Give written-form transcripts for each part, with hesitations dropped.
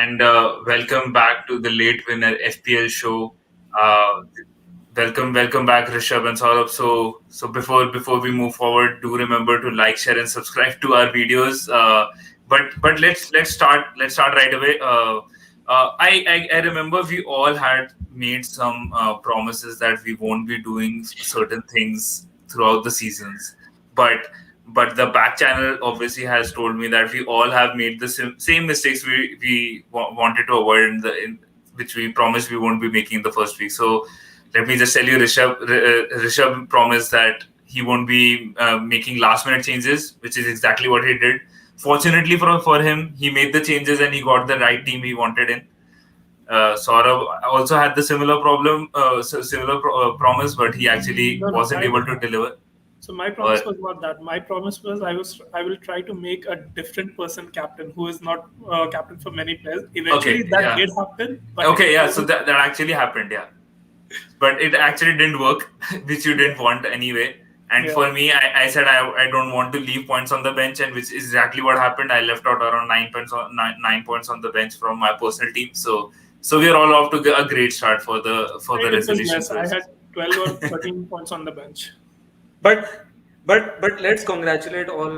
and welcome back to the Late Winner FPL Show. Uh, welcome back, Rishabh and Saurabh. So before we move forward, do remember to like, share, and subscribe to our videos. But let's start right away. I remember we all had made some promises that we won't be doing certain things throughout the seasons, but the back channel obviously has told me that we all have made the same mistakes we wanted to avoid in which we promised we won't be making in the first week. So let me just tell you, Rishabh promised that he won't be making last minute changes, which is exactly what he did. Fortunately for him, he made the changes and he got the right team he wanted in. Saurabh also had the similar problem, promise, but he actually No, no. wasn't able to deliver. So my Or promise was not that. My promise was I will try to make a different person captain who is not captain for many players. Eventually, okay, that yeah, did happen, but okay, it yeah. So wasn't. that actually happened, yeah. But it actually didn't work, which you Yeah, didn't want anyway. And yeah. for me, I said I don't want to leave points on the bench, and which is exactly what happened. I left out around 9 points nine points on the bench from my personal team. So we are all off to a great start for the It was resolution less. I process. had 12 or 13 points on the bench. But but let's congratulate all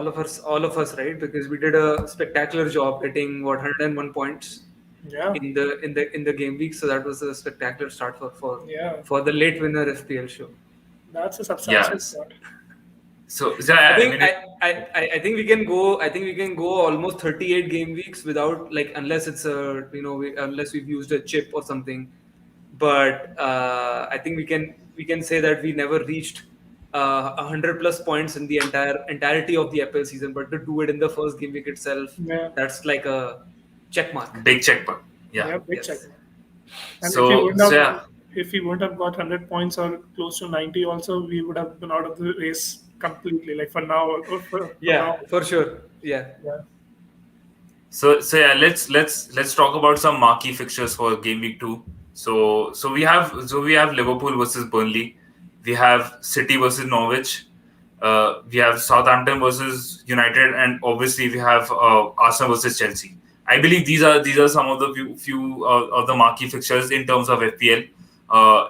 of us, right? Because we did a spectacular job getting 101 points Yeah, in the game week. So that was a spectacular start yeah. for the late winner FPL show. That's a substantial Yes. start. So I yeah, I think mean, I think we can go. I think we can go almost 38 game weeks without, like, unless it's unless we've used a chip or something. But I think we can say that we never reached 100 plus points in the entirety of the FPL season. But to do it in the first game week itself, Yeah, that's like a check mark. big check mark. Yeah. yeah, big check. Yes. And if he So wouldn't so have, yeah. if he wouldn't have got 100 points or close to 90, also we would have been out of the race completely. Like for now, or for Yeah, now. for sure. Yeah. Yeah. So yeah, let's talk about some marquee fixtures for game week 2. So we have Liverpool versus Burnley, we have City versus Norwich, we have Southampton versus United, and obviously we have Arsenal versus Chelsea. I believe these are some of the few of the marquee fixtures in terms of FPL,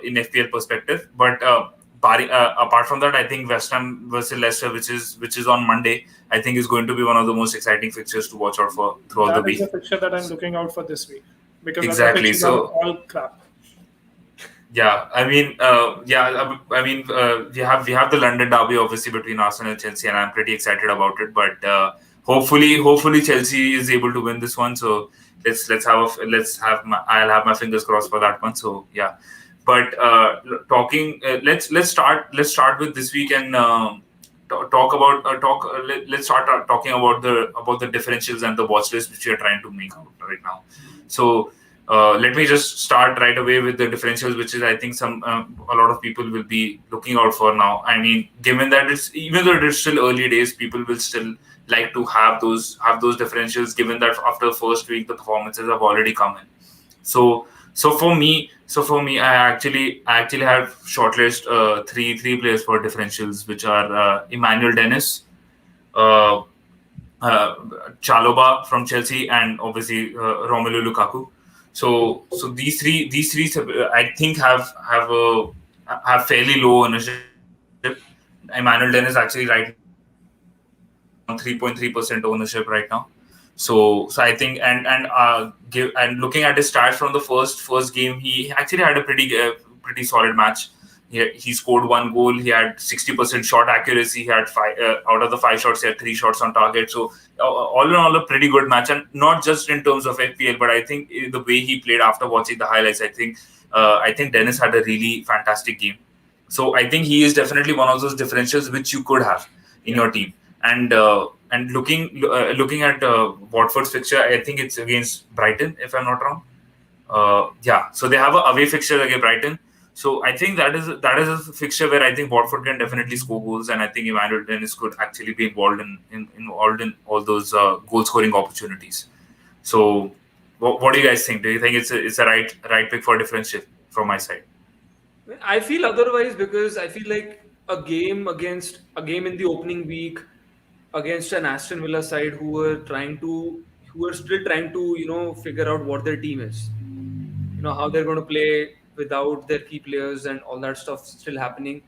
in FPL perspective. But apart from that, I think West Ham versus Leicester, which is on Monday, I think is going to be one of the most exciting fixtures to watch out for throughout the That is week. the fixture that I'm looking out for this week because other Exactly. fixtures are So all crap. yeah, we have the London derby obviously between Arsenal and Chelsea, and I'm pretty excited about it. But hopefully Chelsea is able to win this one. So I'll have my fingers crossed for that one. So yeah, but let's start with this week and talk about talk. Let's start talking about the differentials and the watch list which we are trying to make out right now. So let me just start right away with the differentials, which is I think a lot of people will be looking out for now. I mean, given that it's even though it's still early days, people will still like to have those differentials. Given that after the first week, the performances have already come in. So so for me, I actually have shortlist three players for differentials, which are Emmanuel Dennis, uh, uh, Chalobah from Chelsea, and obviously Romelu Lukaku. So these three I think have fairly low ownership. Emmanuel Dennis actually right now is around 3.3% ownership right now. So I think and looking at his stats from the first game, he actually had a pretty solid match. He scored one goal. He had 60% shot accuracy. He had five out of the five shots. He had three shots on target. So all in all, a pretty good match, and not just in terms of FPL, but I think the way he played after watching the highlights, I think Dennis had a really fantastic game. So I think he is definitely one of those differentials which you could have in Yeah. your team. And looking at Watford's fixture, I think it's against Brighton, if I'm not wrong. Yeah, so they have a away fixture against Brighton. So I think that is a fixture where I think Watford can definitely score goals, and I think Emmanuel Dennis could actually be involved in all those goal scoring opportunities. So, what do you guys think? Do you think it's a right pick for differential from my side? I feel otherwise, because I feel like a game in the opening week against an Aston Villa side who who are still trying to figure out what their team is, how they're going to play without their key players and all that stuff still happening.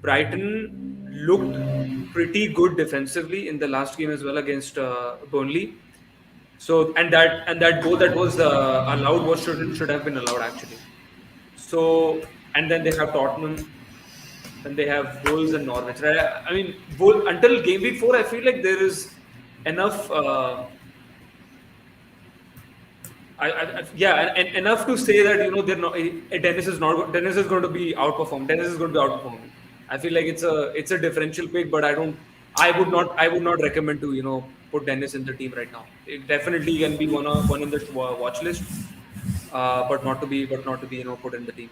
Brighton looked pretty good defensively in the last game as well against Burnley. So and that goal that was allowed was should have been allowed actually. So and then they have Tottenham, then they have Wolves and Norwich. Right? I mean, until game week 4, I feel like there is enough. Yeah, and enough to say that they're not. Dennis is going to be outperformed. Dennis is going to be outperforming. I feel like it's a differential pick, but I would not recommend to put Dennis in the team right now. It definitely can be one in the watch list, but not to be put in the team.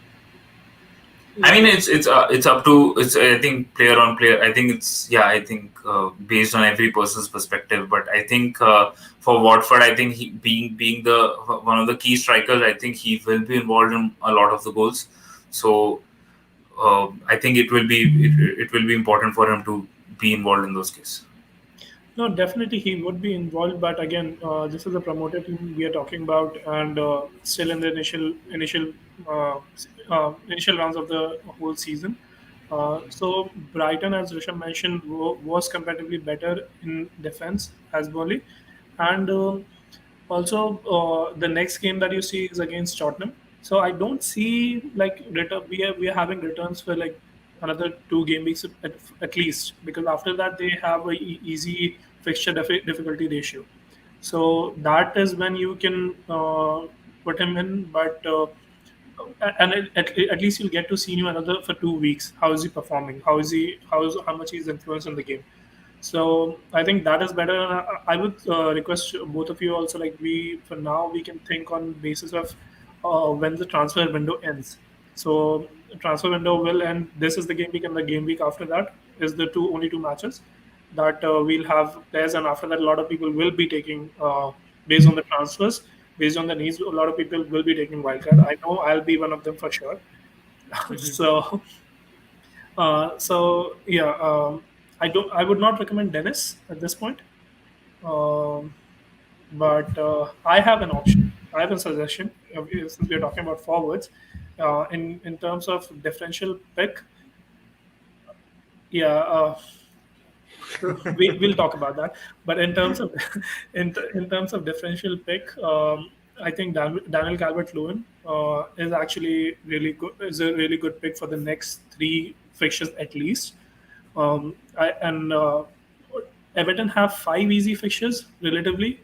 I mean, it's up to I think player on player. I think I think based on every person's perspective. But I think for Watford, I think he being the one of the key strikers, I think he will be involved in a lot of the goals. So I think it will be important for him to be involved in those cases. No, definitely he would be involved, but again, this is a promoted team we are talking about, and still in the uh, initial rounds of the whole season. So Brighton, as Rishabh mentioned, was comparatively better in defense as Burnley, and also the next game that you see is against Tottenham. So I don't see like return. We are having returns for like another 2 game weeks at least, because after that they have a easy fixture difficulty ratio. So that is when you can put him in, but and at least you'll get to see him another for 2 weeks. How is he performing? How much he's influenced in the game? So I think that is better. I would request both of you also, like, we for now we can think on basis of when the transfer window ends. So transfer window will end. This is the game week, and the game week after that is the only two matches that we'll have players, and after that a lot of people will be taking based on the transfers, based on the needs. A lot of people will be taking wildcard. I know I'll be one of them for sure. Mhm. So yeah, I would not recommend Dennis at this point. Um, but I have an option. I have a suggestion. Since we are talking about forwards, in terms of differential pick, yeah, we'll talk about that. But in terms of in terms of differential pick, I think Daniel Calvert-Lewin is actually really good. Is a really good pick for the next 3 fixtures at least. And Everton have 5 easy fixtures relatively.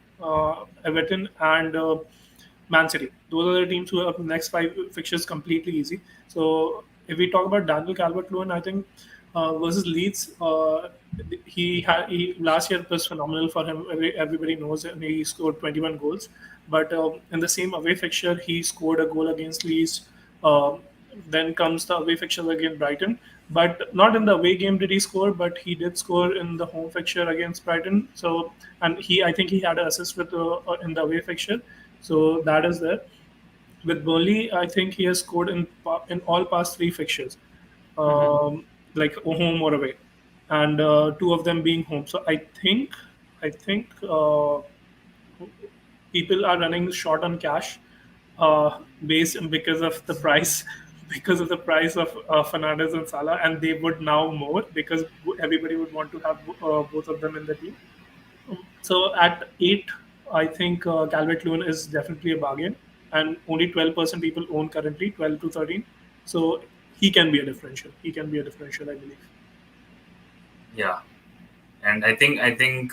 Everton and Man City. Those are the teams who have the next 5 fixtures completely easy. So if we talk about Daniel Calvert-Lewin, I think versus Leeds, he last year was phenomenal for him. Everybody knows it. He scored 21 goals, but in the same away fixture, he scored a goal against Leeds. Um then comes the away fixture against Brighton, but not in the away game did he score, but he did score in the home fixture against Brighton. So, and I think he had an assist with in the away fixture, so that is there. With Burnley, I think he has scored in all past 3 fixtures, Mhm. like home or away, and 2 of them being home. So I think people are running short on cash, based because of the price, because of the price of Fernandez and Salah, and they would now more because everybody would want to have both of them in the team. So at 8, I think Calvert-Lewin is definitely a bargain, and only 12% people own currently, 12 to 13. So he can be a differential. He can be a differential, I believe. Yeah. And I think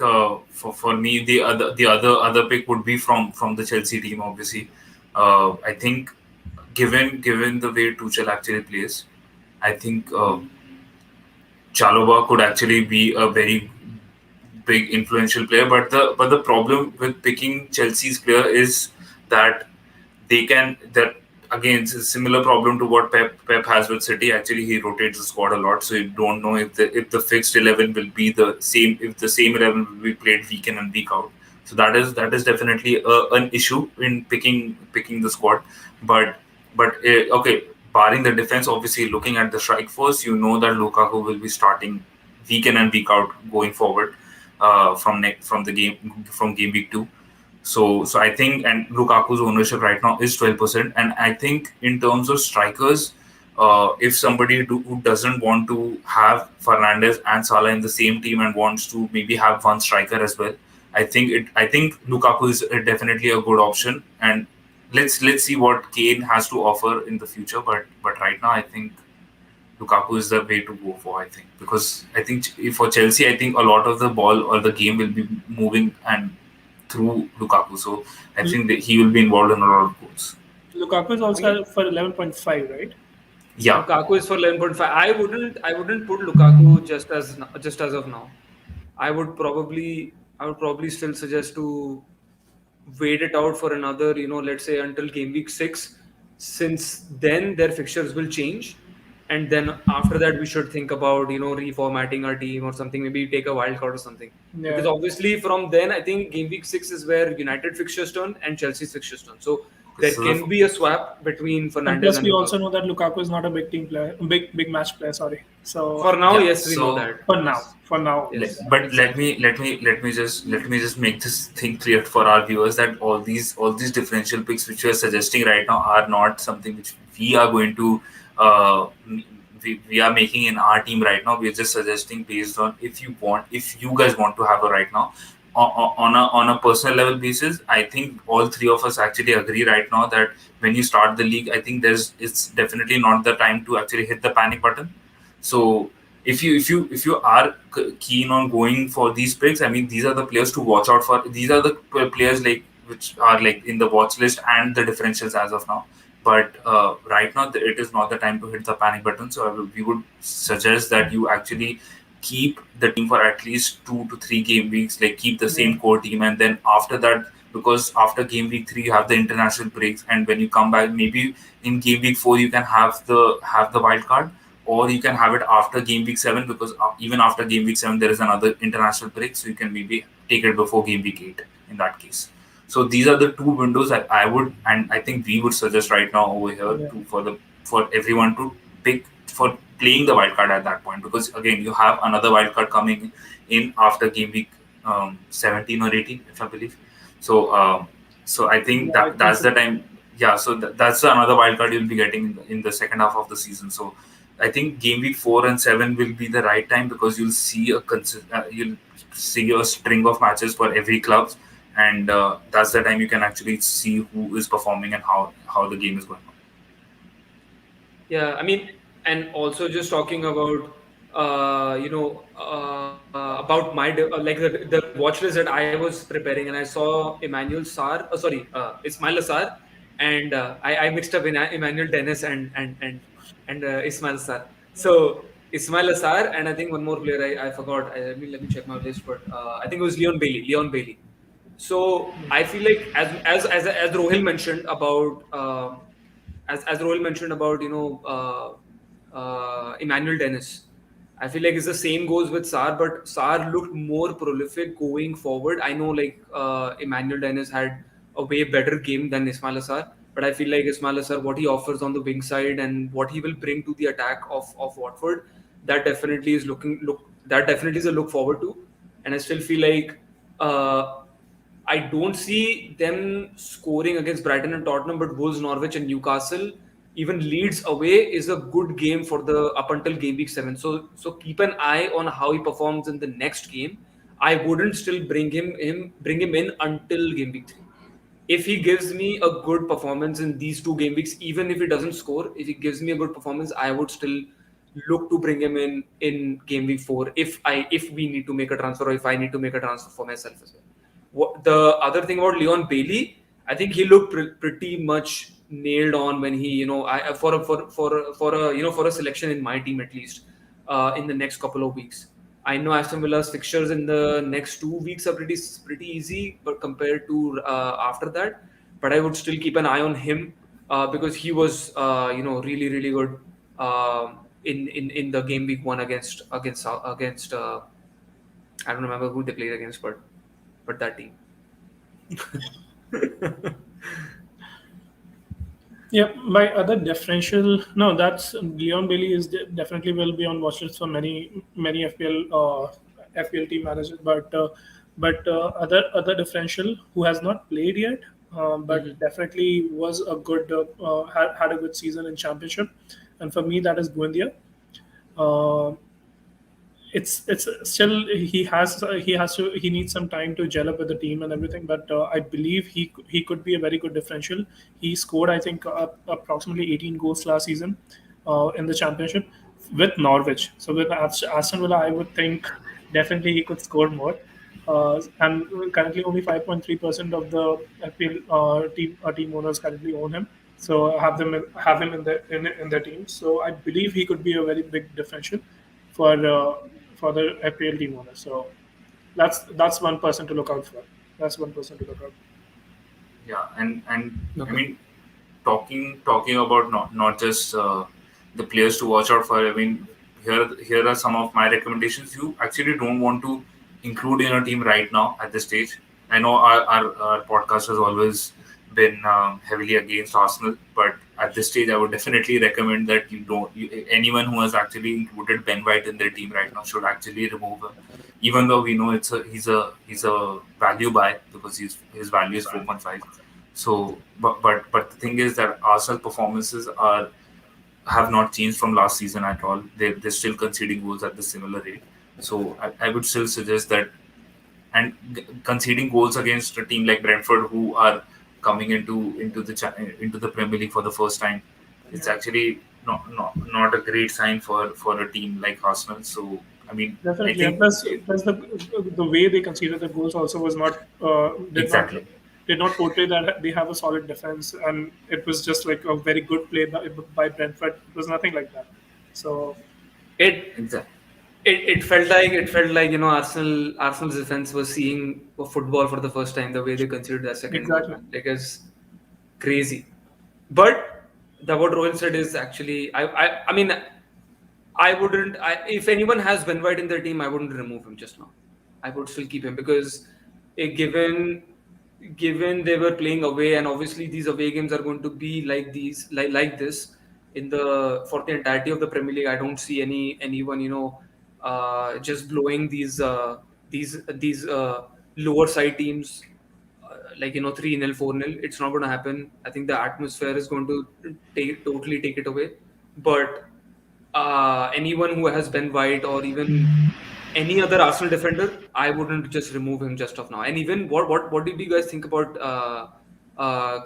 for me the other pick would be from the Chelsea team. Obviously, I think given the way Tuchel actually plays, I think Chalobah could actually be a very big influential player. But the problem with picking Chelsea's player is that they can that again it's a similar problem to what Pep has with City. Actually, he rotates the squad a lot, so you don't know if the fixed 11 will be the same, if the same 11 will be played week in and week out. So that is definitely an issue in picking the squad. But okay, barring the defense, obviously looking at the strike force, you know that Lukaku will be starting week in and week out going forward from the game from game week 2. So I think, and Lukaku's ownership right now is 12%. And I think in terms of strikers, if somebody who doesn't want to have Fernandes and Salah in the same team and wants to maybe have one striker as well, I think Lukaku is definitely a good option. And let's see what Kane has to offer in the future. But right now, I think Lukaku is the way to go for. I think, because I think for Chelsea, I think a lot of the ball or the game will be moving and through Lukaku. So I Lu- think that he will be involved in a lot of goals. Lukaku is I mean, also for 11.5, right? Yeah. Lukaku is for 11.5. I wouldn't put Lukaku just as of now. I would probably still suggest to wait it out for another, let's say until game week 6, since then their fixtures will change. And then after that, we should think about, reformatting our team or something, maybe take a wild card or something. Because Yeah. obviously from then, I think game week 6 is where United fixtures turn and Chelsea's fixtures turn. So Okay, there so can be a swap between And Fernandez plus, and we also Lukaku. know that Lukaku is not a big team player, big match player. Sorry. So For now, yeah. yes, we know So that. for now, Yes. for now, Yes, but exactly. let me just make this thing clear for our viewers that all these differential picks which you are suggesting right now are not something which we are going to uh, we are making in our team right now. We are just suggesting based on if you guys want to have a right now on a personal level basis. I think all three of us actually agree right now that when you start the league, I think there's it's definitely not the time to actually hit the panic button. So if you are keen on going for these picks, I mean these are the players to watch out for. These are the players like which are like in the watch list and the differentials as of now. But right now it is not the time to hit the panic button. So we would suggest that you actually keep the team for at least 2 to 3 game weeks. Like keep the yeah, same core team, and then after that, because after game week 3 you have the international breaks, and when you come back, maybe in game week 4 you can have the wild card, or you can have it after game week 7, because even after game week 7 there is another international break, so you can maybe take it before game week 8 in that case. So these are the two windows that I would, and I think we would suggest right now over here yeah, to for everyone to pick for playing the wild card at that point, because again you have another wild card coming in after game week 17 or 18 if I believe. So I think yeah. I think that's so. the time. Yeah, so that's another wild card you'll be getting in the second half of the season. So I think game week 4 and 7 will be the right time, because you'll see a string of matches for every club, and that's the time you can actually see who is performing and how the game is going on. Yeah, I mean, and also just talking about, about like the watch list that I was preparing, and I saw Emmanuel Sarr, sorry, Ismail Sarr, and I mixed up in Emmanuel Dennis and Ismail Sarr. So Ismail Sarr, and I think one more player I forgot. Let me check my list, but I think it was Leon Bailey. Leon Bailey. So I feel like as Rohil mentioned about as Rohil mentioned about Emmanuel Dennis. I feel like it's the same goes with Sar, but Sar looked more prolific going forward. I know like Emmanuel Dennis had a way better game than Ismail Assar, but I feel like Ismail Assar, what he offers on the wing side and what he will bring to the attack of Watford, that definitely is that definitely is a look forward to. And I still feel like I don't see them scoring against Brighton and Tottenham, but Wolves, Norwich, and Newcastle, even Leeds away is a good game for the up until game week 7. So keep an eye on how he performs in the next game. I wouldn't still bring him in until game week 3. If he gives me a good performance in these 2 game weeks, even if he doesn't score, if he gives me a good performance, I would still look to bring him in game week 4 if we need to make a transfer, or if I need to make a transfer for myself as well. The other thing about Leon Bailey, I think he looked pretty much nailed on when he, for a selection in my team at least, in the next couple of weeks. I know Aston Villa's fixtures in the next 2 weeks are pretty easy, but compared to after that, but I would still keep an eye on him because he was, really really good in the game week 1 against I don't remember who they played against, but that team. Yeah, my other differential. No, that's Leon Bailey is definitely will be on watch list for many FPL FPL team managers. But But other differential who has not played yet, but definitely was a good had a good season in championship, and for me that is Buendia. Uh, it's still he needs some time to gel up with the team and everything, but I believe he could be a very good differential. He scored, I think, approximately 18 goals last season in the championship with Norwich. So with Aston Villa, I would think definitely he could score more. And currently only 5.3% of the FPL team owners currently own him. So have him in their team. So I believe he could be a very big differential for the FPL team owner. So that's one person to look out for. That's one person to look out for. Yeah, and I Okay. mean, talking about not just the players to watch out for. I mean, here are some of my recommendations. You actually don't want to include in a team right now at this stage. I know our podcast has always been heavily against Arsenal, but at this stage, I would definitely recommend that anyone who has actually included Ben White in their team right now should actually remove him. Even though we know he's a value buy because his value is 4.5. So, but the thing is that Arsenal performances are have not changed from last season at all. They're still conceding goals at the similar rate. So I would still suggest that, and conceding goals against a team like Brentford, who are coming into the Premier League for the first time, it's actually not a great sign for a team like Arsenal. So I mean, I Definitely, and think plus the way they conceded the goals also was not exactly. did not portray that they have a solid defense, and it was just like a very good play by Brentford. It was nothing like that. So It Exactly. it felt like Arsenal's defense was seeing football for the first time. The way they considered that second goal, exactly, man, like it's crazy. But the what Rohil said is actually I mean I wouldn't. If anyone has Ben White in their team, I wouldn't remove him just now. I would still keep him because, given they were playing away, and obviously these away games are going to be like these, like this, in the for the entirety of the Premier League. I don't see anyone just blowing these lower side teams, like 3-0, 4-0. It's not going to happen. I think the atmosphere is going to totally take it away. But anyone who has Ben White or even any other Arsenal defender, I wouldn't just remove him just of now. And even what did you guys think about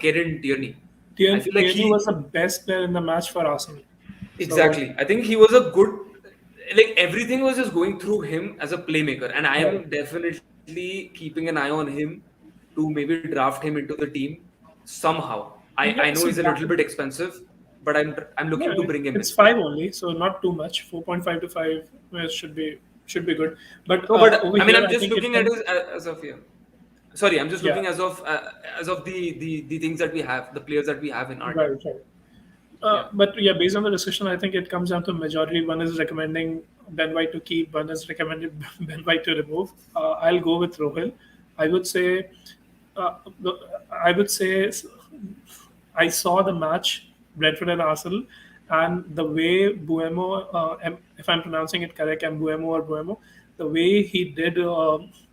Kieran Tierney? I feel like Tierney was the best player in the match for Arsenal. So exactly. I think he was a good, like everything was just going through him as a playmaker, and I right. am definitely keeping an eye on him to maybe draft him into the team somehow. I Yeah, know so he's a little bit expensive, but I'm no, looking to bring him it's in. five only, so not too much. 4.5 to five should be good. But No, but over I mean, here, I'm I just think it looking at can. his as of here. Sorry, I'm just Yeah, looking as of the things that we have, the players that we have in our team. right, right. Yeah, But yeah, based on the discussion, I think it comes down to majority. One is recommending Ben White to keep, one is recommended Ben White to remove. I'll go with Rohil. I would say, I would say, I saw the match Brentford and Arsenal, and the way Buemo, if I'm pronouncing it correct, and Buemo, the way he did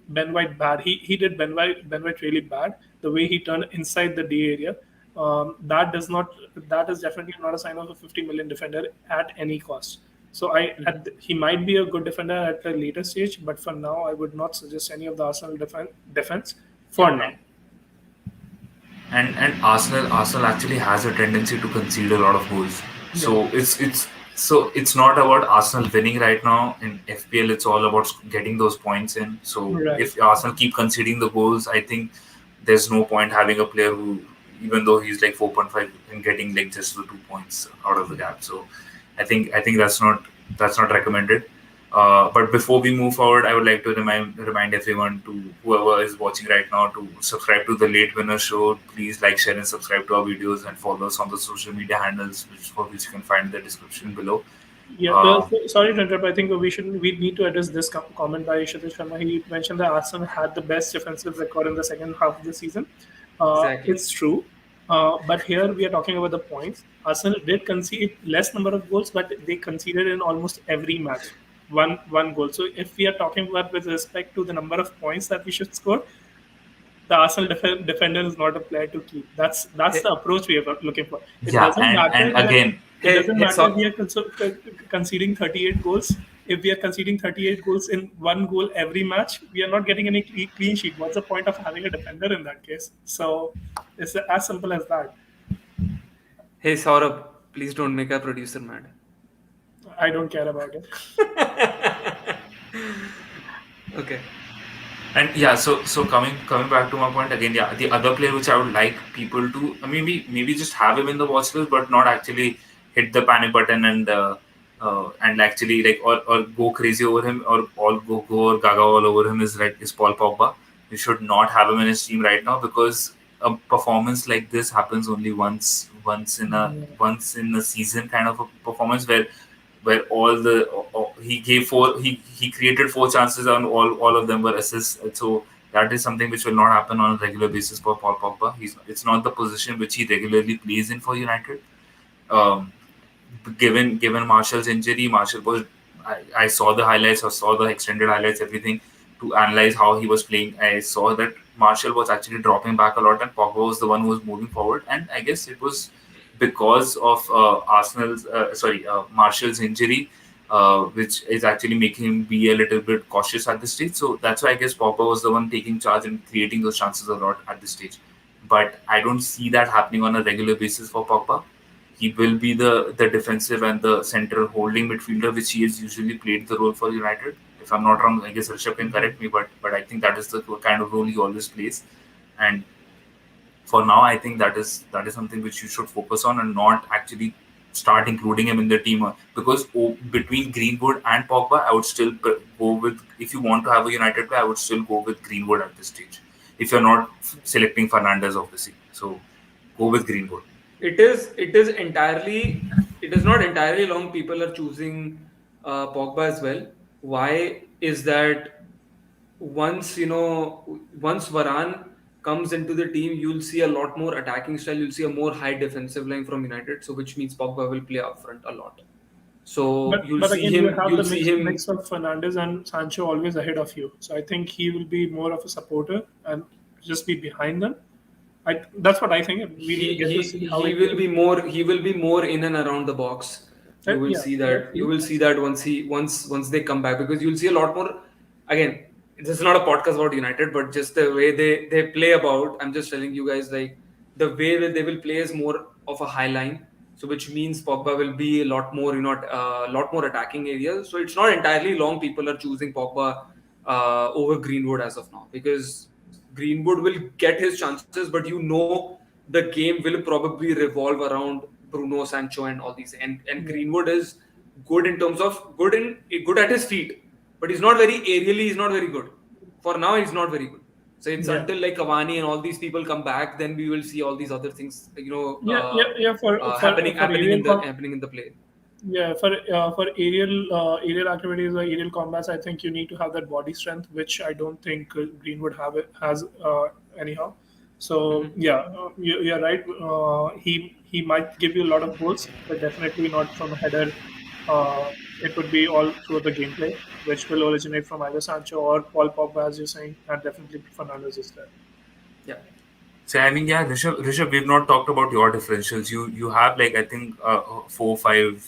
Ben White bad. He did Ben White really bad. The way he turned inside the D area, that is definitely not a sign of a 50 million defender at any cost. So he might be a good defender at a later stage, but for now, I would not suggest any of the Arsenal defense for now. And Arsenal actually has a tendency to concede a lot of goals. Yeah, So it's not about Arsenal winning right now in FPL. It's all about getting those points in. So right. if Arsenal keep conceding the goals, I think there's no point having a player who, even though he's like 4.5, and getting like just the 2 points out of the gap. So I think that's not recommended. But before we move forward, I would like to remind everyone, to whoever is watching right now, to subscribe to the Late Winner Show. Please like, share, and subscribe to our videos, and follow us on the social media handles, which you can find in the description below. Yeah, Uh, sorry to interrupt. I think we need to address this comment by Kshitish Sharma. He mentioned that Arsenal had the best defensive record in the second half of the season. exactly. It's true, but here we are talking about the points. Arsenal did concede less number of goals, but they conceded in almost every match. one goal. So if we are talking about with respect to the number of points that we should score, the Arsenal defender is not a player to keep. That's the Hey, approach we are looking for. It Yeah, doesn't matter and that again, it hey, doesn't hey, matter if we so are conceding 38 goals. If we are conceding 38 goals in one goal every match, we are not getting any clean sheet. What's the point of having a defender in that case? So it's as simple as that. hey, Saurabh, please don't make our producer mad. I don't care about it. Okay. and yeah, so coming back to my point again, yeah, the other player which I would like people to maybe just have him in the watch list, but not actually hit the panic button and actually like or go crazy over him or all go or gaga all over him is Paul Pogba. You should not have him in his team right now because a performance like this happens only once in a season kind of a performance where he created four chances and all of them were assists. So that is something which will not happen on a regular basis for Paul Pogba. It's not the position which he regularly plays in for United. Um, given Marshall's injury, Marshall was I saw the highlights, I saw the extended highlights, everything to analyze how he was playing. I saw that Marshall was actually dropping back a lot, and Pogba was the one who was moving forward. And I guess it was because of Marshall's injury, which is actually making him be a little bit cautious at this stage. So that's why I guess Pogba was the one taking charge and creating those chances a lot at this stage. But I don't see that happening on a regular basis for Pogba. He will be the defensive and the central holding midfielder, which he has usually played the role for United. If I'm not wrong, I guess Rishabh can correct me, but I think that is the kind of role he always plays. And for now, I think that is something which you should focus on and not actually start including him in the team because between Greenwood and Pogba, I would still go with if you want to have a United player, I would still go with Greenwood at this stage. If you're not selecting Fernandez, obviously, so go with Greenwood. It is entirely, it is not entirely long people are choosing Pogba as well. Why is that? Once Varane comes into the team, you'll see a lot more attacking style. You'll see a more high defensive line from United, so which means Pogba will play up front a lot. So But but again, you'll the see mix him. of Fernandez and Sancho always ahead of you. So I think he will be more of a supporter and just be behind them. That's what I think. We need to get to see how He he will plays. be more in and around the box. You will Yeah, see that's that. You true. will see that once they come back, because you'll see a lot more. Again, this is not a podcast about United, but just the way they play about. I'm just telling you guys, like, the way that they will play is more of a high line. So which means Pogba will be a lot more, a lot more attacking areas. So it's not entirely long people are choosing Pogba over Greenwood as of now, because Greenwood will get his chances, but the game will probably revolve around Bruno, Sancho, and all these. And Yeah, Greenwood is good in terms of good at his feet, but he's not very aerially. He's not very good. For now, he's not very good. So it's yeah, until like Cavani and all these people come back, then we will see all these other things, yeah. For happening in the play. for aerial activities or aerial combats, I think you need to have that body strength, which I don't think Greenwood has anyhow. So Hmm. yeah, you're right. He might give you a lot of goals, but definitely not from a header. It would be all through the gameplay, which will originate from either Sancho or Paul Pogba, as you're saying, and definitely Fernandez is there. Yeah. So I mean, yeah, Rishabh, we've not talked about your differentials. You have like I think four five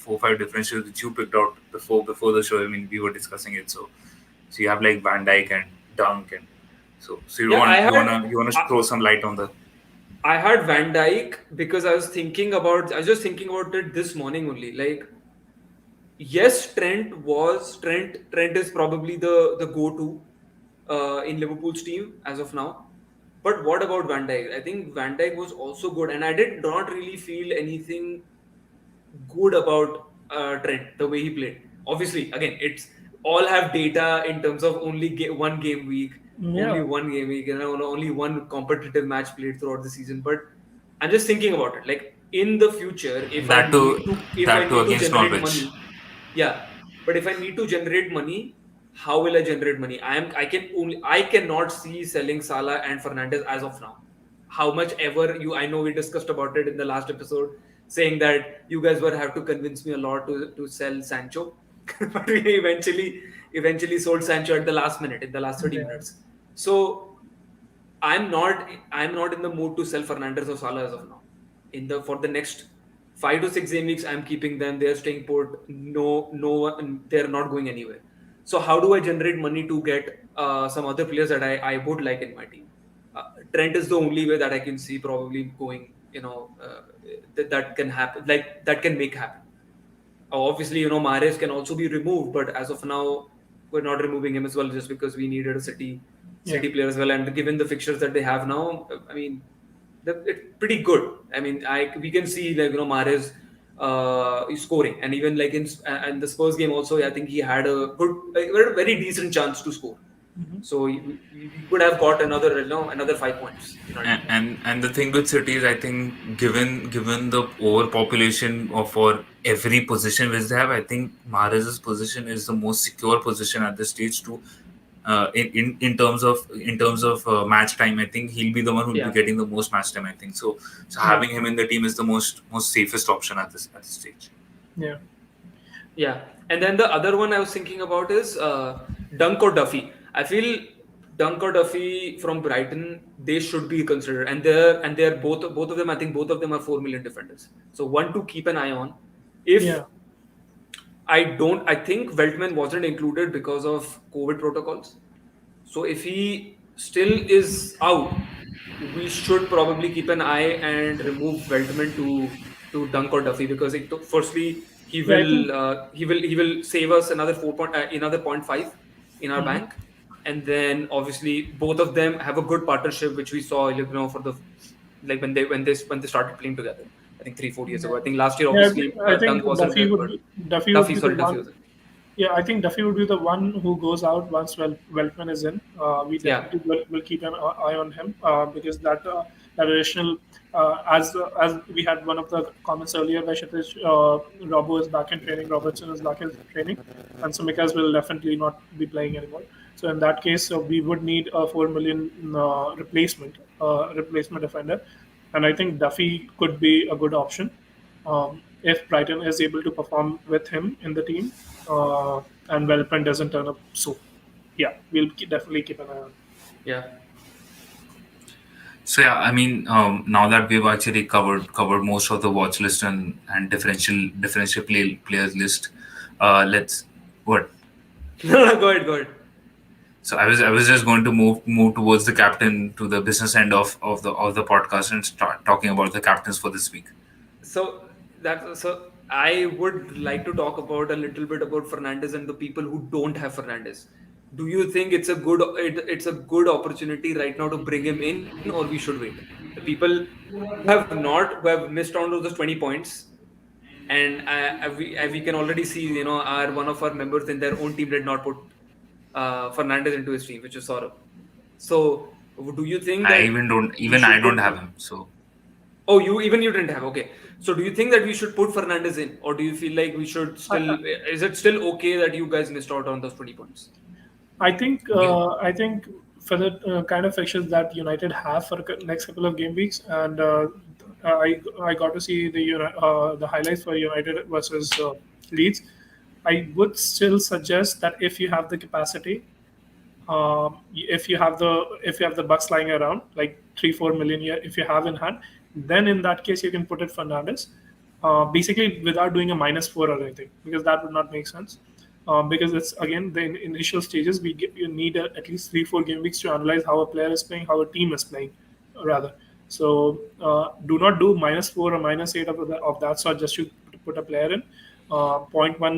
differentials which you picked out before the show. I mean, we were discussing it. So you have like Van Dyke and Dunk and so Yeah, you wanna throw some light on the I had Van Dyke because I was just thinking about it this morning only. Like, yes, Trent is probably the go-to in Liverpool's team as of now. But what about Van Dijk? I think Van Dijk was also good, and I did not really feel anything good about Trent the way he played. Obviously, again, it's all have data in terms of only one game week, Yeah, only one competitive match played throughout the season. But I'm just thinking about it. Like, in the future, if I that too need to against generate Norwich. money, yeah. But if I need to generate money, how will I generate money? I cannot see selling Salah and Fernandez as of now. How much ever I know we discussed about it in the last episode, saying that you guys were have to convince me a lot to sell Sancho. but we eventually sold Sancho at the last minute, in the last 30 Yeah. minutes. So I'm not in the mood to sell Fernandes or Salah as of now. For the next 5 to 6 game weeks, I'm keeping them. They're staying put. They're not going anywhere. So how do I generate money to get some other players that I would like in my team? Uh, Trent is the only way that I can see probably going. That can happen. Like that can make happen. Obviously, Mahrez can also be removed, but as of now, we're not removing him as well just because we needed a Yeah. City player as well. And given the fixtures that they have now, I mean, it's pretty good. I mean, we can see like Mahrez is scoring, and even like in the Spurs game also, I think he had a very decent chance to score. Mhm. So we could have got another 5 points in our And, team. and the thing with City is, I think, given the overpopulation of for every position which they have, I think Mahrez's position is the most secure position at this stage to in terms of match time. I think he'll be the one who'll be Yeah. getting the most match time. I think so. So Yeah. having him in the team is the most safest option at this stage. Yeah. Yeah, and then the other one I was thinking about is Dunk or Duffy. I feel Dunk or Duffy from Brighton, they should be considered, and they're both of them. I think both of them are 4 million defenders. So one to keep an eye on. If Yeah. I think Veltman wasn't included because of COVID protocols. So if he still is out, we should probably keep an eye and remove Veltman to Dunk or Duffy, because firstly Yeah. I think. he will save us another point five in our Mhm. bank, and then obviously both of them have a good partnership, which we saw for the like when they started playing together. I think 3-4 years Yeah. ago. I think last year Yeah. obviously I think Dunk wasn't there, but Duffy would Duffy, be the sorry, Duffy one. was there. Yeah, I think Duffy would be the one who goes out once Weltman is in. We Yeah, definitely will keep an eye on him because that additional as we had one of the comments earlier where Kshitiz, Robbo is back in training, Robertson is back in training, and Simikas will definitely not be playing anymore. So in that case, we would need a 4 million replacement defender, and I think Duffy could be a good option if Brighton is able to perform with him in the team, and Welpen doesn't turn up soon. Yeah, we'll definitely keep an eye on. yeah. So yeah, I mean, now that we've actually covered most of the watch list and differential players list, let's what. No, no, go ahead, go ahead. So I was just going to move towards the captain to the business end of the podcast and start talking about the captains for this week. So I would like to talk about a little bit about Fernandez and the people who don't have Fernandez. Do you think it's a good opportunity right now to bring him in, or we should wait? The people who have missed out on those 20 points, and we can already see, our one of our members in their own team did not put Fernandez into his team, which is Saurabh. So do you think I that even don't we even I should don't put? have him. So Oh, you didn't have. Okay. So do you think that we should put Fernandez in, or do you feel like we should I, still? Is it still okay that you guys missed out on those 20 points? yeah, I think for the kind of fixtures that United have for next couple of game weeks, and I got to see the highlights for United versus Leeds. I would still suggest that if you have the capacity, if you have the bucks lying around like 3-4 million here, if you have in hand, then in that case you can put it Fernandez, basically without doing a -4 or anything, because that would not make sense. Because it's again the initial stages. You need at least 3-4 game weeks to analyze how a player is playing, how a team is playing, rather. So do not do -4 or -8 of that sort just to put a player in. Point one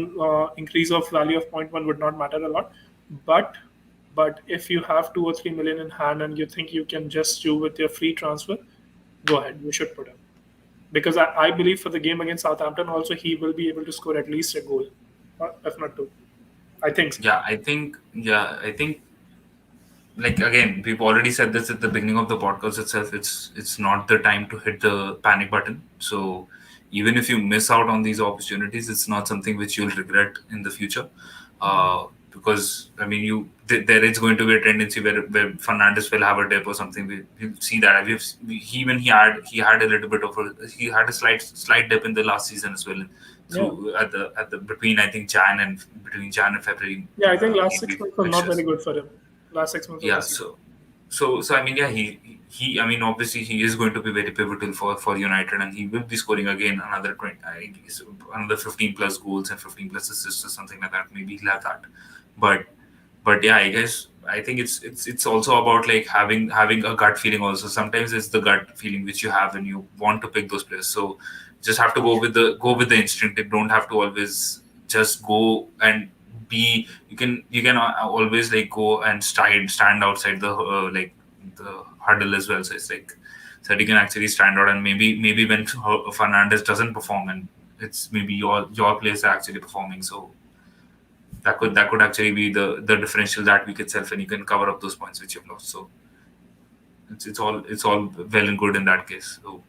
increase of value of point one would not matter a lot, but if you have 2 or 3 million in hand and you think you can just do with your free transfer, go ahead. You should put him, because I believe for the game against Southampton also he will be able to score at least a goal, if not two. I think so. I think like again we've already said this at the beginning of the podcast itself. It's not the time to hit the panic button. So even if you miss out on these opportunities, it's not something which you'll regret in the future. because I mean, there is going to be a tendency where Fernandes will have a dip or something. We see that. He had a little bit of he had a slight dip in the last season as well. Yeah. Through at the between I think Jan and February Yeah, I think last game six week months were not very fixtures. good for him. Last 6 months of the Yeah, season. so I mean, yeah, he I mean, obviously he is going to be very pivotal for United, and he will be scoring again another 20, I guess, another 15 plus goals and 15 plus assists or something like that. Maybe he'll have that, but yeah, I guess I think it's also about like having a gut feeling. Also, sometimes it's the gut feeling which you have when you want to pick those players. So just have to go with the instinct. You don't have to always just go and be. You can always like go and stand outside the like the huddle as well. So it's like so that you can actually stand out, and maybe when Fernandez doesn't perform, and it's maybe your players are actually performing. So that could actually be the differential that week itself, and you can cover up those points which you've lost. So it's all well and good in that case. So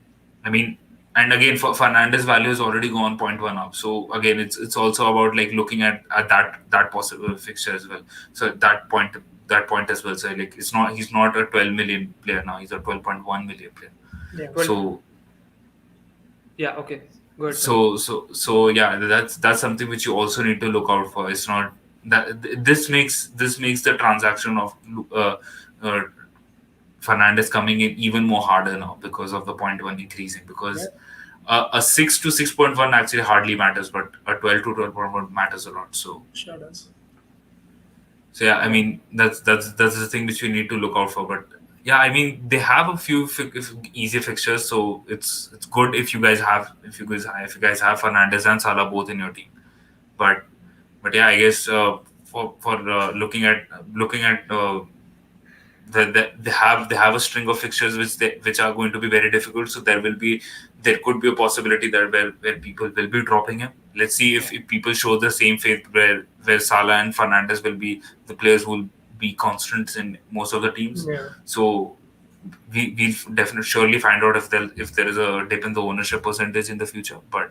I mean, and again, for Fernandez value has already gone point 1 up. So again, it's also about like looking at that possible fixture as well. So that point as well. So like he's not a 12 million player now. He's a 12.1 million player. Yeah. 12. So Yeah, okay. Go ahead, Sam. so yeah, that's something which you also need to look out for. It's not that this makes the transaction of uh, uh, Fernandez coming in even more harder now because of the point one increasing. Yeah. Because a 6 to 6.1 actually hardly matters, but a 12 to 12.1 matters a lot. Sure does. So yeah, I mean that's the thing which we need to look out for. But yeah, I mean they have a few easy fixtures, so it's good if you guys have Fernandez and Salah both in your team. But yeah, I guess for looking at they have a string of fixtures which are going to be very difficult. So there could be a possibility that where people will be dropping him. Let's see if people show the same faith where Salah and Fernandez will be the players who will be constants in most of the teams. Yeah. So we'll definitely surely find out if there is a dip in the ownership percentage in the future. But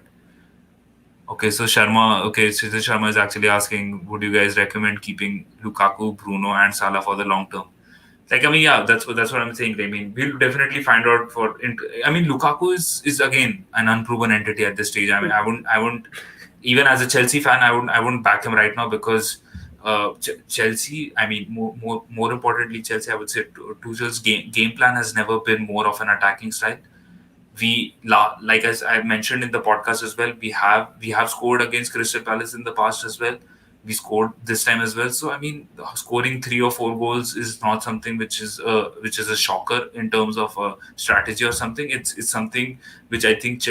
okay, so Sridhar Sharma is actually asking, would you guys recommend keeping Lukaku, Bruno, and Salah for the long term? Like, I mean, yeah, that's what I'm saying. I mean, we'll definitely find out I mean, Lukaku is again an unproven entity at this stage. I mean, I wouldn't even as a Chelsea fan, I wouldn't back him right now because Chelsea. I mean, more importantly, Chelsea. I would say Tuchel's game plan has never been more of an attacking style. Like as I mentioned in the podcast as well, we have scored against Crystal Palace in the past as well. We scored this time as well. So I mean, scoring 3 or 4 goals is not something which is a shocker in terms of strategy or something. It's something which I think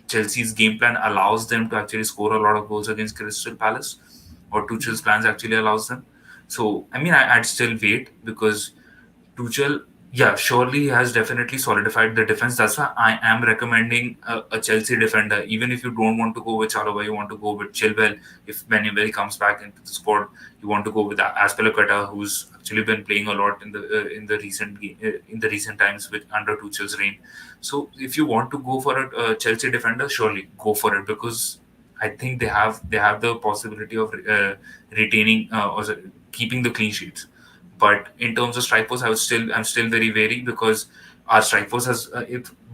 Chelsea's game plan allows them to actually score a lot of goals against Crystal Palace, or Tuchel's plans actually allows them. So I mean, I'd still wait because Tuchel, yeah, surely he has definitely solidified the defense. That's why I am recommending a Chelsea defender. Even if you don't want to go with Chalobah, you want to go with Chilwell. If whenever he comes back into the squad, you want to go with Azpilicueta, who's actually been playing a lot in the recent times with under Tuchel's reign. So if you want to go for a Chelsea defender, surely go for it because I think they have the possibility of retaining keeping the clean sheets. But in terms of strike force, I'm still very wary because our strike force has,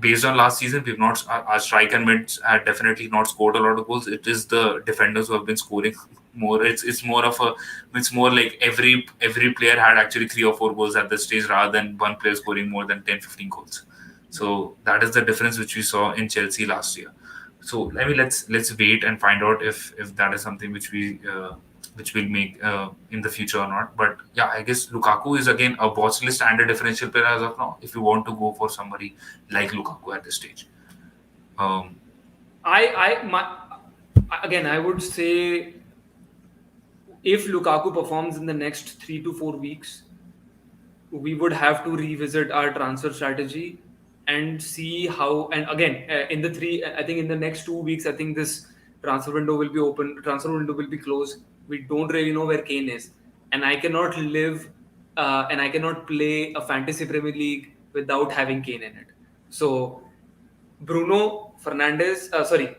based on last season, we've not our strike and mids have definitely not scored a lot of goals. It is the defenders who have been scoring more. It's more like every player had actually 3 or 4 goals at this stage rather than one player scoring more than 10, 15 goals. So that is the difference which we saw in Chelsea last year. So I mean, let's wait and find out if that is something which will make in the future or not. But yeah, I guess Lukaku is again a watch list and a differential player as of now. If you want to go for somebody like Lukaku at this stage, um, Again, I would say if Lukaku performs in the next 3 to 4 weeks, we would have to revisit our transfer strategy and see how. And again, I think in the next 2 weeks, I think this transfer window will be open. Transfer window will be closed. We don't really know where Kane is, and I cannot and I cannot play a fantasy Premier League without having Kane in it. So Bruno Fernandes, sorry,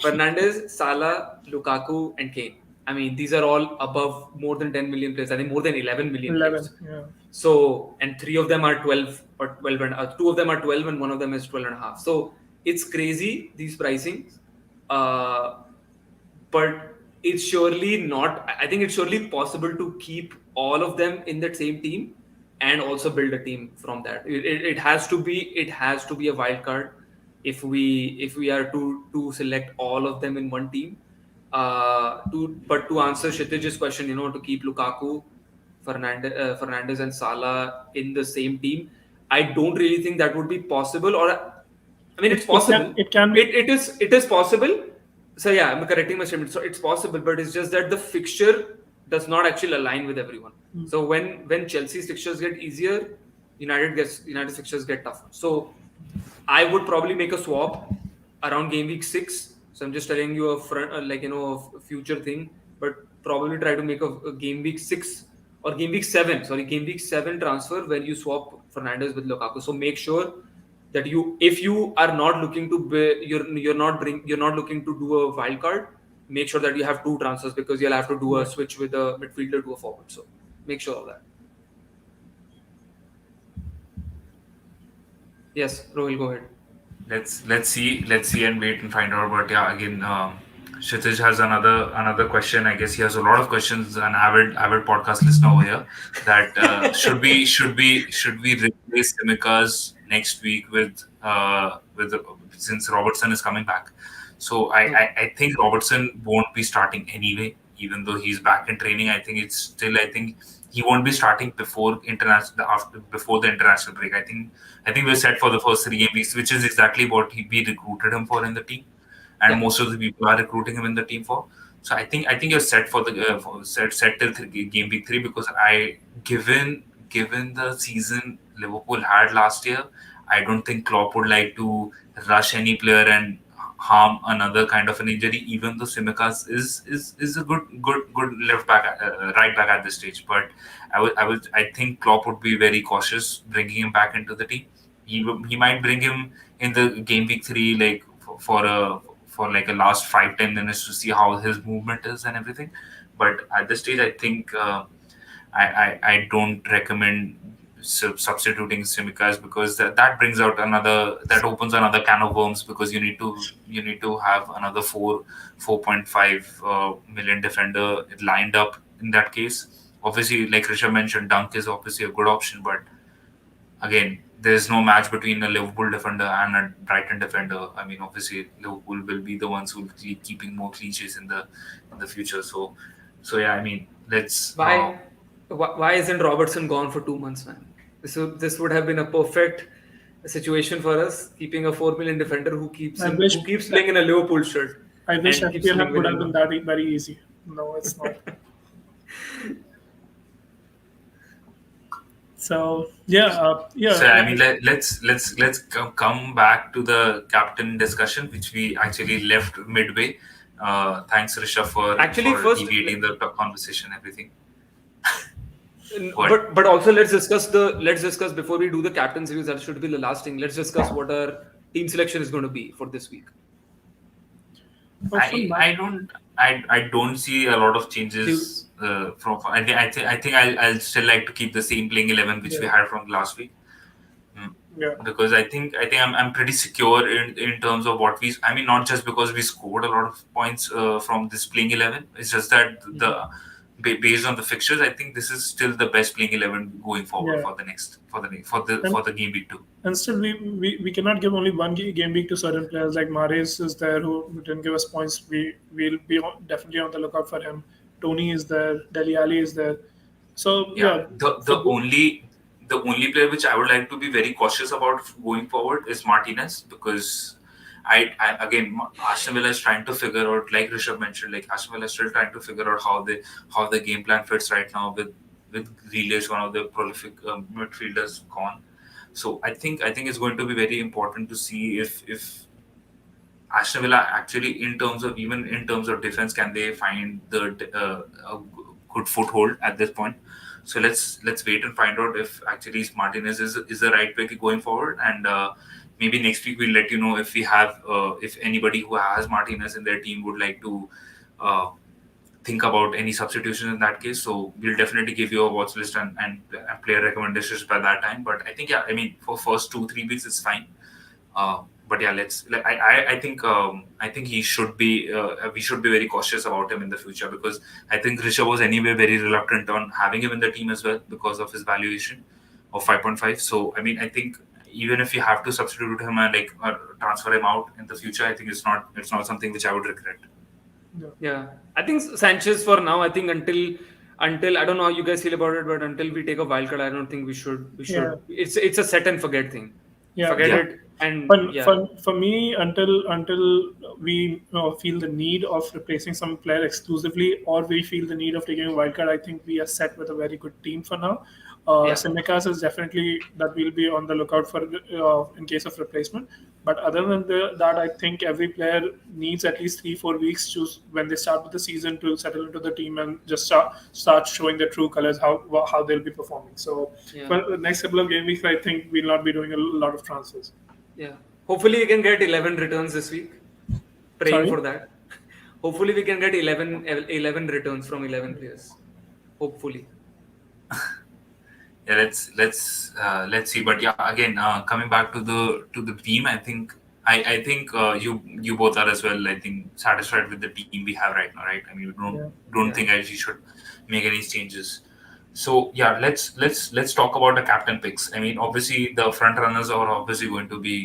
Fernandes, Salah, Lukaku, and Kane. I mean, these are all above more than 10 million players. I think more than 11 million 11. players. Yeah. So, and three of them are 12 or 12 and two of them are 12 and one of them is 12 and a half. So it's crazy, these pricings. Uh, but it's surely not, I think it's surely possible to keep all of them in that same team and also build a team from that. It has to be a wild card if we are to select all of them in one team. To answer Kshitij's question, to keep Lukaku, Fernandez and Salah in the same team, I don't really think that would be possible. Or I mean, it's possible. It can be. It is possible. So yeah, I'm correcting my statement. So it's possible, but it's just that the fixture does not actually align with everyone. So when Chelsea's fixtures get easier, United's fixtures get tougher. So I would probably make a swap around game week 6. So I'm just telling you a front, a future thing, but probably try to make a game week 6 or game week 7. Sorry, game week 7 transfer where you swap Fernandez with Lukaku. So make sure that if you are not looking to be, you're not looking to do a wild card, make sure that you have two transfers because you'll have to do a switch with a midfielder to a forward. So make sure of that. Yes, Rohil, go ahead. Let's see and wait and find out. But yeah, again, Kshitij has another question. I guess he has a lot of questions. An avid podcast listener over here. That should we replace Simicas next week with since Robertson is coming back? So I think Robertson won't be starting anyway, even though he's back in training. I think he won't be starting before the international break. I think we're set for the first 3 weeks, which is exactly what we recruited him for in the team, and Yeah. most of the people are recruiting him in the team for. So I think you're set for the set till game week 3 because given the season Liverpool had last year, I don't think Klopp would like to rush any player and harm another kind of an injury. Even though Simicas is a good left back, right back at this stage, but I think Klopp would be very cautious bringing him back into the team. He might bring him in the game week 3 like for like a last 5-10 minutes to see how his movement is and everything. But at this stage, I think I don't recommend substituting Simicas because that brings out that opens another can of worms because you need to have another 4.5 million defender lined up in that case. Obviously, like Rishabh mentioned, Dunk is obviously a good option, but again, there's no match between a Liverpool defender and a Brighton defender. I mean, obviously, Liverpool will be the ones who will keep keeping more clean sheets in the future. So yeah, I mean, let's. Why isn't Robertson gone for 2 months, man? This would have been a perfect situation for us, keeping a 4 million defender I wish who keeps playing in a Liverpool shirt I wish and keeps FPL winning would have winning. been that very easy. No, it's not. So yeah, So I mean, let's come back to the captain discussion, which we actually left midway. Thanks, Rishabh, for Actually, for first, deviating the conversation, everything. What? but also let's discuss before we do the captain's views. That should be the last thing. Let's discuss what our team selection is going to be for this week. from my, I don't see a lot of Do changes from. I think I'll still like to keep the same playing 11 which we yeah, had from last week. yeah, Because I think I'm pretty secure in terms of what we. I mean, not just because we scored a lot of points from this playing 11. It's just that based on the fixtures, I think this is still the best playing 11 going forward yeah. for the next for And the game week 2. and still, we cannot give only one game week to certain players. Like Mahrez is there who didn't give us points. We'll be definitely on the lookout for him. Tony is there. Deli Ali is there. So Yeah, yeah, the for the only the only player which I would like to be very cautious about going forward is Martinez because I again Aston Villa is trying to figure out, like Rishabh mentioned, like Aston Villa is still trying to figure out how the game plan fits right now with Grealish, one of the prolific midfielders, gone. So I think it's going to be very important to see if Aston Villa actually, in terms of defense, can they find a good foothold at this point? So let's wait and find out if actually Martinez is the right way going forward, and maybe next week we'll let you know if we have if anybody who has Martinez in their team would like to uh, think about any substitutions in that case. So we'll definitely give you a watch list and player recommendations by that time. But I think, yeah, I mean, for first 2-3 weeks it's fine. But yeah, I think he should be we should be very cautious about him in the future, because I think Rishabh was anyway very reluctant on having him in the team as well because of his valuation of 5.5. So I mean, I think even if you have to substitute him and like transfer him out in the future, I think it's not something which I would regret. Yeah. Yeah, I think Sanchez for now. I think until I don't know how you guys feel about it, but until we take a wild card, I don't think we should. We Yeah. should. It's a set and forget thing. Yeah. Forget Yeah. it, and For, yeah, for me, until we feel the need of replacing some player exclusively, or we feel the need of taking a wildcard, I think we are set with a very good team for now. yeah, Simicas is definitely that we'll be on the lookout for in case of replacement. But other than that, I think every player needs at least 3-4 weeks to when they start with the season to settle into the team and just start showing their true colors, how they'll be performing. So yeah, for the next couple of game weeks, I think we'll not be doing a lot of transfers. yeah. Hopefully, we can get 11 returns this week. Praying Sorry? for that. Hopefully, we can get 11 returns from 11 players. Hopefully. Yeah, let's see. But yeah, again, coming back to the team, I think you both are as well. I think satisfied with the team we have right now, right? I mean, we don't Yeah. don't Yeah. think I should make any changes. So yeah, let's talk about the captain picks. I mean, obviously the front runners are obviously going to be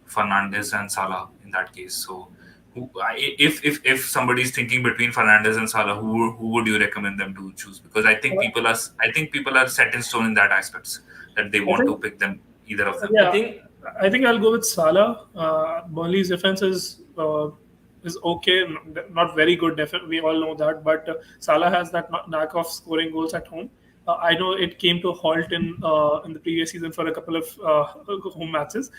Fernandes and Salah in that case. So if somebody's thinking between Fernandes and Salah, who would you recommend them to choose? Because I think people are set in stone in that aspects that they I want to think, pick them, either of them. I yeah, think I think I'll go with Salah. Burnley's defense is okay, not very good. Definitely, we all know that. But Salah has that knack of scoring goals at home. I know it came to a halt in the previous season for a couple of home matches,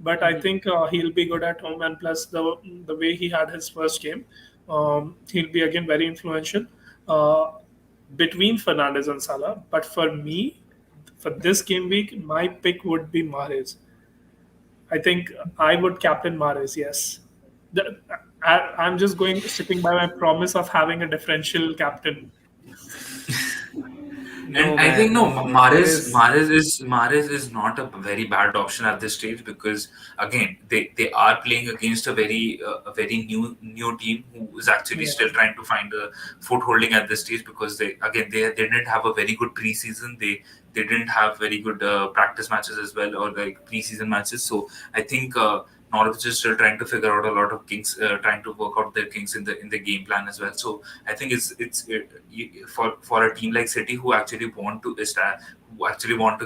but I think he'll be good at home. And plus, the way he had his first game, he'll be again very influential between Fernandes and Salah. But for me, for this game week, my pick would be Mahrez. I think I would captain Mahrez. Yes, the, I'm just sticking by my promise of having a differential captain. no, And I think no, man. There is. Mahrez is not a very bad option at this stage, because again they are playing against a very new team who is actually Yeah, still trying to find a footholding at this stage, because they didn't have a very good preseason. They didn't have very good practice matches as well, or like preseason matches. So I think Norwich is still trying to figure out a lot of kinks, trying to work out their kinks in the game plan as well. So I think for a team like City, who actually want to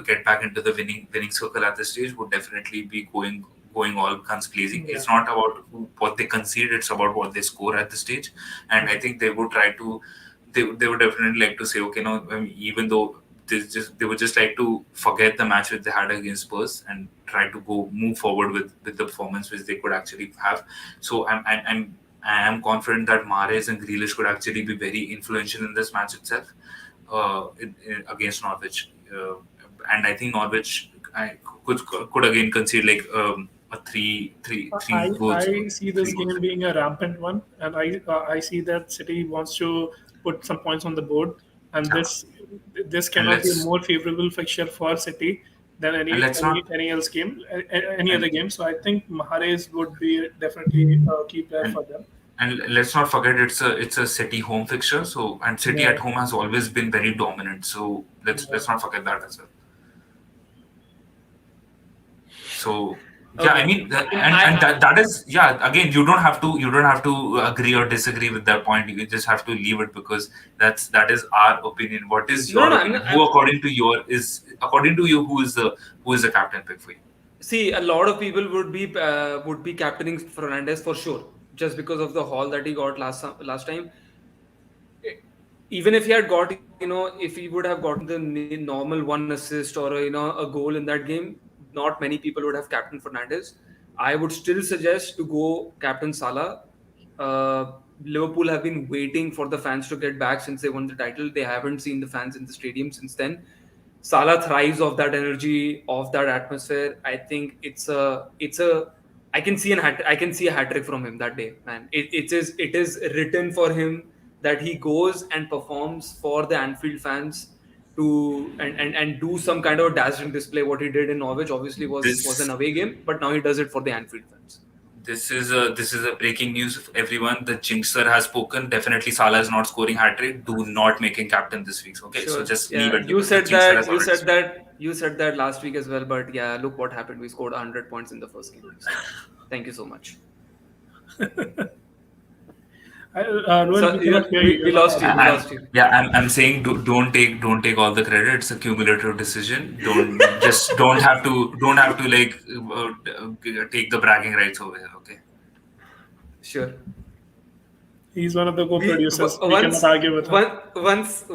get back into the winning circle at this stage, would definitely be going all guns blazing. yeah, It's not about what they concede; it's about what they score at this stage. And I think they would try to they would definitely like to say, okay, no, I mean, even though they would just like to forget the match which they had against Spurs and try to go move forward with the performance which they could actually have. So I am confident that Mahrez and Grealish could actually be very influential in this match itself, against Norwich. And I think Norwich could again concede like a three goals, I see this three goals. game being a rampant one, and I see that City wants to put some points on the board, and Yeah. this And cannot be a more favorable fixture for City than let's not any else game, any and other game. So I think Mahrez would be definitely a key player and for them. and let's not forget it's a City home fixture. So, and City Yeah, at home has always been very dominant. So yeah. let's not forget that as well. So yeah, I Okay. mean, I that is, yeah. Again, you don't have to agree or disagree with that point. You just have to leave it, because that is our opinion. What is no, your no. opinion? Who according to you, who is the captain pick for you? See, a lot of people would be captaining Fernandez for sure, just because of the haul that he got last time. Even if he had got, if he would have gotten the normal one assist or a goal in that game, not many people would have captain Fernandez. I would still suggest to go captain Salah. uh, Liverpool have been waiting for the fans to get back since they won the title. They haven't seen the fans in the stadium since then. Salah thrives off that energy, off that atmosphere. I think it's a I can see a hat trick from him that day, man. It is written for him that he goes and performs for the Anfield fans to and do some kind of dazzling display. What he did in Norwich obviously was an This away game, but now he does it for the Anfield fans. this is a breaking news of everyone. The jinxer has spoken. Definitely Salah is not scoring hat trick. Do not make him captain this week. Okay, so Sure. just leave Yeah, it because the jinxer has already spoken. you said that last week as well, but yeah, look what happened. We scored 100 points in the first game. So thank you so much. Rohil, So we cannot hear you. we You're not lost you. audible. We lost you. I'm saying don't take all the credit. It's a cumulative decision. Don't have to like take the bragging rights over here. Okay. Sure. He's one of the We co-producers. We cannot argue with him.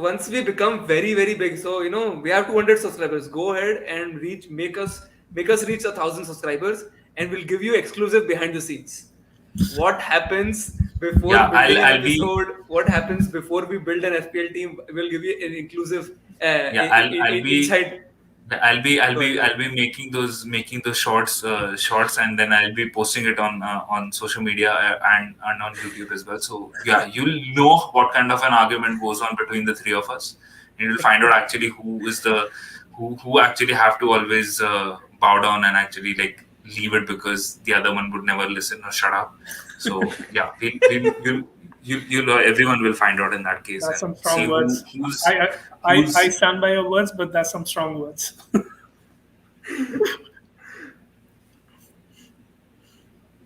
once we become very very big, so we have 200 subscribers. Go ahead and make us reach 1,000 subscribers, and we'll give you exclusive behind the scenes. What happens before Yeah, building an I'll be episode? What happens before we build an FPL team? We'll give you an inclusive yeah I'll be inside. I'll be I'll Go ahead, be go I'll ahead. be making those shorts, and then I'll be posting it on social media and on YouTube as well. So yeah, you'll know what kind of an argument goes on between the three of us, and you'll find out actually who actually have to always bow down and actually like leave it because the other one would never listen or shut up. So yeah, everyone will find out in that case That's some and see strong words. who's I who's stand by your words, but that's some strong words.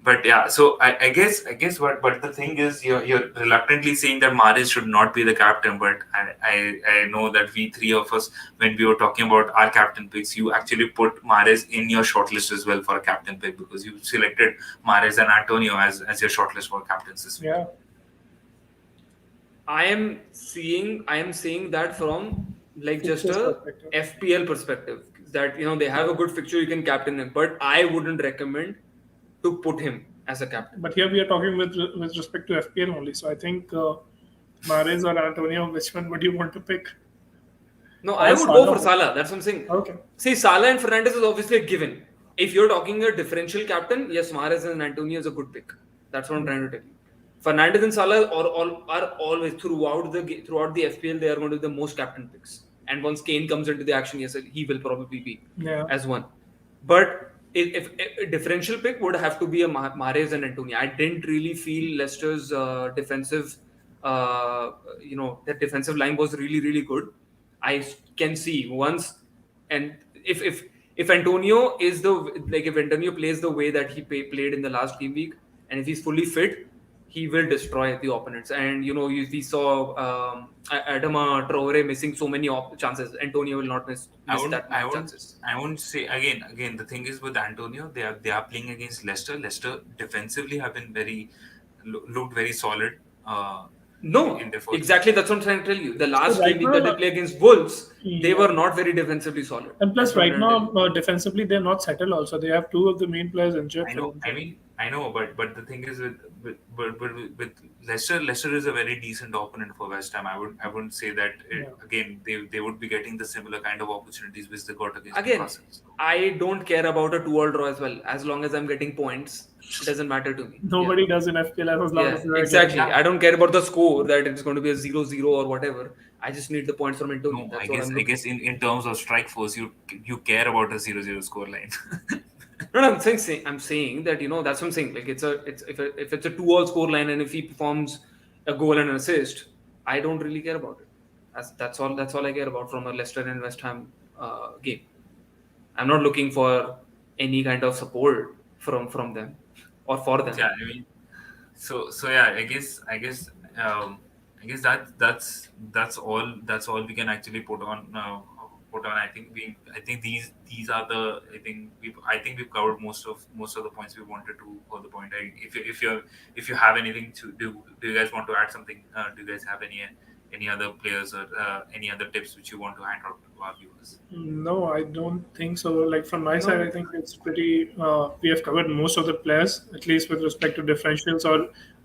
But yeah, so I guess but the thing is you're reluctantly saying that Mahrez should not be the captain, but I know that we three of us, when we were talking about our captain picks, you actually put Mahrez in your shortlist as well for a captain pick because you selected Mahrez and Antonio as your shortlist for captains this week. Yeah. I am seeing that from like just Fixtures a perspective. FPL perspective, that they have a good fixture, you can captain him, but I wouldn't recommend to put him as a captain. But here we are talking with respect to FPL only. So I think Mahrez or Antonio, which one would you want to pick? No, Or I would go for Salah. That's what I'm saying. Okay. See, Salah and Fernandes is obviously a given. If you're talking a differential captain, yes, Mahrez and Antonio is a good pick. That's what I'm trying to tell you. Fernandes and Salah are always throughout the FPL, they are going to be the most captain picks. And once Kane comes into the action, yes, he will probably be as one. But if a differential pick would have to be a Mahrez and Antonio. I didn't really feel Leicester's defensive, that defensive line was really really good. I can see once, and if Antonio if Antonio plays the way that he played in the last game week, and if he's fully fit, he will destroy the opponents. And we saw Adama Traore missing so many chances. Antonio will not miss that many chances. I won't say again. The thing is with Antonio, they are playing against Leicester. Leicester defensively have been looked very solid. No, in their first exactly. That's what I'm trying to tell you. The last right game week that now- they play against Wolves, Yeah. they were not very defensively solid. And plus, That's what I'm right trying to tell now, you. defensively, they're not settled also. They have two of the main players injured. I know. I know, but the thing is with Leicester is a very decent opponent for West Ham. I wouldn't say that again. They would be getting the similar kind of opportunities which they got against Again, Newcastle. So, I don't care about a 2-all draw as well. As long as I'm getting points, it doesn't matter to me. Nobody does in FPL as long as they're exactly. getting- I don't care about the score, that it's going to be a 0-0 or whatever. I just need the points from Antonio. no, That's I what guess I'm I looking guess in terms of strike force, you care about a 0-0 score line. No, I'm saying that that's what I'm saying. Like if it's a 2-all score line, and if he performs a goal and an assist, I don't really care about it. That's all I care about from a Leicester and West Ham game. I'm not looking for any kind of support from them or for them. Yeah, I mean, so yeah, I guess that's all we can actually put on. I think these are the I think we've covered most of the points we wanted to for the point. If you have anything to do you guys want to add something? Do you guys have any other players or any other tips which you want to hand out to our viewers? No, I don't think so. Like from my No. side, I think it's pretty. We have covered most of the players, at least with respect to differentials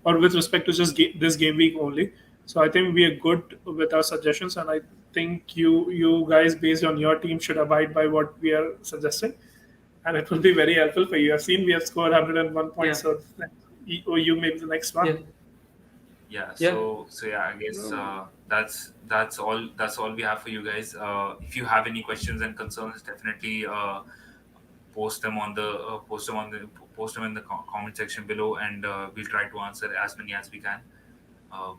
or with respect to just this game week only. So I think we are good with our suggestions, and I think you guys, based on your team, should abide by what we are suggesting, and it will be very helpful for you. I've seen we have scored 101 points, Yeah. so you may be the next one. Yeah. Yeah. Yeah. So yeah, I guess No. that's all we have for you guys. If you have any questions and concerns, definitely post them in the comment section below, and we'll try to answer as many as we can.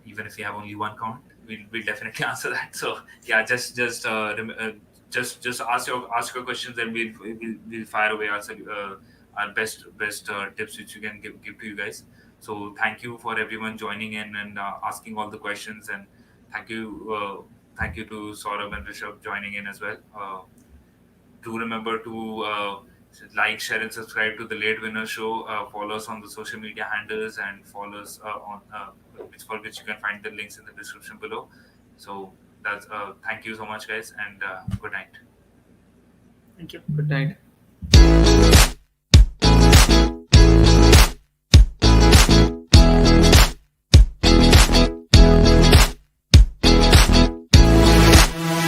Even if you have only one comment, we'll definitely answer that. So yeah, just ask your questions, and we'll fire away our best tips which you can give to you guys. So thank you for everyone joining in and asking all the questions, and thank you thank you to Saurabh and Rishabh joining in as well. Do remember to like, share, and subscribe to the Late Winner Show. Follow us on the social media handles, and follow us on which you can find the links in the description below. So that's thank you so much, guys, and good night. Thank you. Good night.